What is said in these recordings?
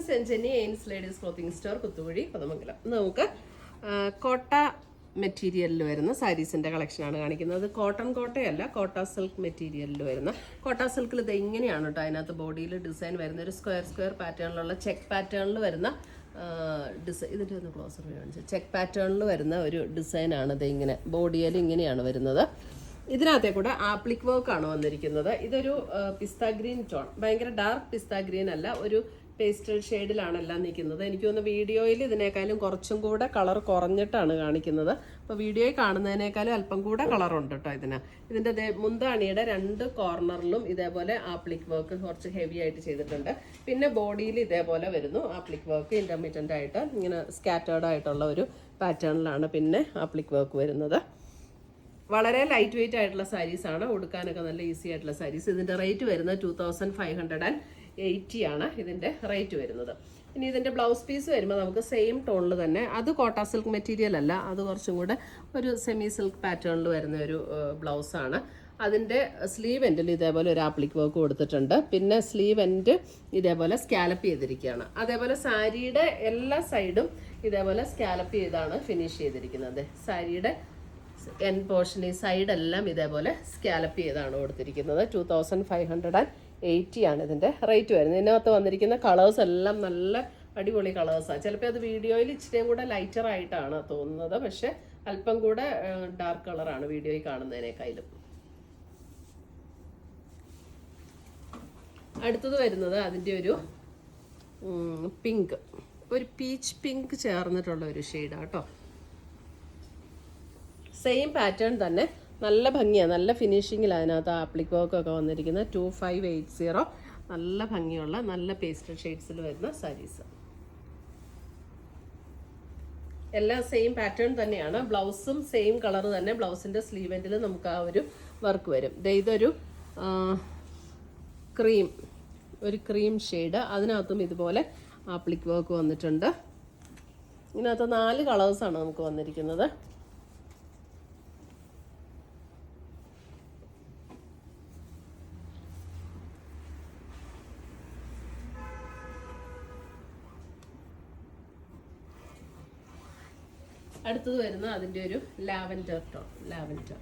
സെഞ്ചനി എയിൻസ് ladies clothing store Kuthukuzhi Kothamangalam. നമുക്ക് കോട്ട മെറ്റീരിയലിൽ വരുന്ന സാരീസിൻ്റെ കളക്ഷനാണ് കാണിക്കുന്നത്. കോട്ടൺ കോട്ടയല്ല, കോട്ട സിൽക്ക് മെറ്റീരിയലിൽ വരുന്ന. കോട്ട സിൽക്കിൽ ഇത് ഇങ്ങനെയാണ് കേട്ടോ. അതിനകത്ത് ബോഡിയിൽ ഡിസൈൻ വരുന്ന ഒരു സ്ക്വയർ പാറ്റേണിലുള്ള ചെക്ക് പാറ്റേണിൽ വരുന്ന ഡിസൈൻ. ഇതിൻ്റെ ഒന്ന് ക്ലോസർ കാണിച്ചു. ചെക്ക് പാറ്റേണിൽ വരുന്ന ഒരു ഡിസൈനാണ് ഇത്. ഇങ്ങനെ ബോഡിയിൽ ഇങ്ങനെയാണ് വരുന്നത്. ഇതിനകത്തെ കൂടെ ആപ്ലിക് വർക്കാണ് വന്നിരിക്കുന്നത്. ഇതൊരു പിസ്ത ഗ്രീൻ ടോൺ, ഭയങ്കര ഡാർക്ക് പിസ്ത ഗ്രീൻ അല്ല, ഒരു പേസ്റ്റൽ ഷെയ്ഡിലാണ് എല്ലാം നിൽക്കുന്നത്. എനിക്ക് തോന്നുന്നു വീഡിയോയിൽ ഇതിനേക്കാളും കുറച്ചും കൂടെ കളർ കുറഞ്ഞിട്ടാണ് കാണിക്കുന്നത്. അപ്പോൾ വീഡിയോയിൽ കാണുന്നതിനേക്കാളും അല്പം കൂടെ കളറുണ്ട് കേട്ടോ ഇതിന്. ഇതിൻ്റെ മുന്താണിയുടെ 2 കോർണറിലും ഇതേപോലെ ആപ്ലിക് വർക്ക് കുറച്ച് ഹെവി ആയിട്ട് ചെയ്തിട്ടുണ്ട്. പിന്നെ ബോഡിയിൽ ഇതേപോലെ വരുന്നു ആപ്ലിക് വർക്ക്, ഇൻ്റർമീഡിയൻ്റ് ആയിട്ട് ഇങ്ങനെ സ്കാറ്റേർഡ് ആയിട്ടുള്ള ഒരു പാറ്റേണിലാണ് പിന്നെ ആപ്ലിക് വർക്ക് വരുന്നത്. വളരെ ലൈറ്റ് വെയിറ്റ് ആയിട്ടുള്ള സാരീസാണ്, ഉടുക്കാനൊക്കെ നല്ല ഈസി ആയിട്ടുള്ള സാരീസ്. ഇതിൻ്റെ റേറ്റ് വരുന്നത് 2580 ആണ് ഇതിൻ്റെ റേറ്റ് വരുന്നത്. ഇനി ഇതിൻ്റെ ബ്ലൗസ് പീസ് വരുമ്പോൾ നമുക്ക് സെയിം ടോണിൽ തന്നെ, അത് കോട്ട സിൽക്ക് മെറ്റീരിയൽ അല്ല, അത് കുറച്ചും കൂടെ ഒരു സെമി സിൽക്ക് പാറ്റേണിൽ വരുന്ന ഒരു ബ്ലൗസാണ്. അതിൻ്റെ സ്ലീവ് എൻഡിൽ ഇതേപോലെ ഒരു ആപ്ലിക് വർക്ക് കൊടുത്തിട്ടുണ്ട്. പിന്നെ സ്ലീവ് എൻഡ് ഇതേപോലെ സ്കാലപ്പ് ചെയ്തിരിക്കുകയാണ്. അതേപോലെ സാരിയുടെ എല്ലാ സൈഡും ഇതേപോലെ സ്കാലപ്പ് ചെയ്താണ് ഫിനിഷ് ചെയ്തിരിക്കുന്നത്. സാരിയുടെ എൻഡ് പോർഷൻ ഈ സൈഡെല്ലാം ഇതേപോലെ സ്കാലപ്പ് ചെയ്താണ് കൊടുത്തിരിക്കുന്നത്. 2580 ആണ് ഇതിൻ്റെ റേറ്റ് വരുന്നത്. ഇതിനകത്ത് വന്നിരിക്കുന്ന കളേഴ്സ് എല്ലാം നല്ല അടിപൊളി കളേഴ്സാണ്. ചിലപ്പോൾ അത് വീഡിയോയിൽ ഇച്ചിരിയും കൂടെ ലൈറ്റർ ആയിട്ടാണ് തോന്നുന്നത്, പക്ഷെ അല്പം കൂടെ ഡാർക്ക് കളറാണ് വീഡിയോയിൽ കാണുന്നതിനേക്കാളും. അടുത്തത് വരുന്നത് അതിൻ്റെ ഒരു പിങ്ക്, ഒരു പീച്ച് പിങ്ക് ചേർന്നിട്ടുള്ള ഒരു ഷെയ്ഡാണ് കേട്ടോ. സെയിം പാറ്റേൺ തന്നെ, നല്ല ഭംഗിയാണ്, നല്ല ഫിനിഷിങ്ങിലാണ് അതിനകത്ത് ആപ്ലിക് വർക്കൊക്കെ വന്നിരിക്കുന്നത്. 2580, നല്ല ഭംഗിയുള്ള നല്ല പേസ്റ്റൽ ഷെയ്ഡ്സിൽ വരുന്ന സാരീസ്. എല്ലാം സെയിം പാറ്റേൺ തന്നെയാണ്. ബ്ലൗസും സെയിം കളർ തന്നെ. ബ്ലൗസിൻ്റെ സ്ലീവ് എൻഡിൽ നമുക്ക് ആ ഒരു വർക്ക് വരും. ഇതൊരു ക്രീം ഷെയ്ഡ്, അതിനകത്തും ഇതുപോലെ ആപ്ലിക് വർക്ക് വന്നിട്ടുണ്ട്. ഇതിനകത്ത് 4 കളേഴ്സാണ് നമുക്ക് വന്നിരിക്കുന്നത്. അടുത്തത് വരുന്ന അതിൻ്റെ ഒരു ലാവൻഡർ ടോൺ, ലാവൻഡർ.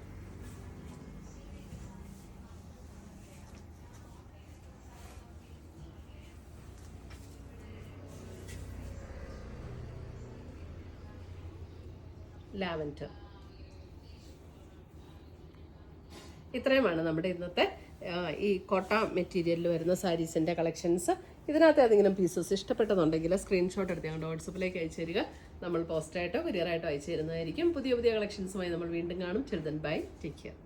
ഇത്രയുമാണ് നമ്മുടെ ഇന്നത്തെ ഈ കോട്ട മെറ്റീരിയലിൽ വരുന്ന സാരീസിൻ്റെ കളക്ഷൻസ്. ഇതിനകത്ത് ഏതെങ്കിലും പീസസ് ഇഷ്ടപ്പെട്ടതുണ്ടെങ്കിൽ സ്ക്രീൻഷോട്ട് എടുത്ത് ഞങ്ങളുടെ വാട്സപ്പിലേക്ക് അയച്ചു തരിക. നമ്മൾ പോസ്റ്റായിട്ടോ കൊറിയറായിട്ടോ അയച്ചു തരുന്നതായിരിക്കും. പുതിയ കളക്ഷൻസുമായി നമ്മൾ വീണ്ടും കാണും. Children bye, take care.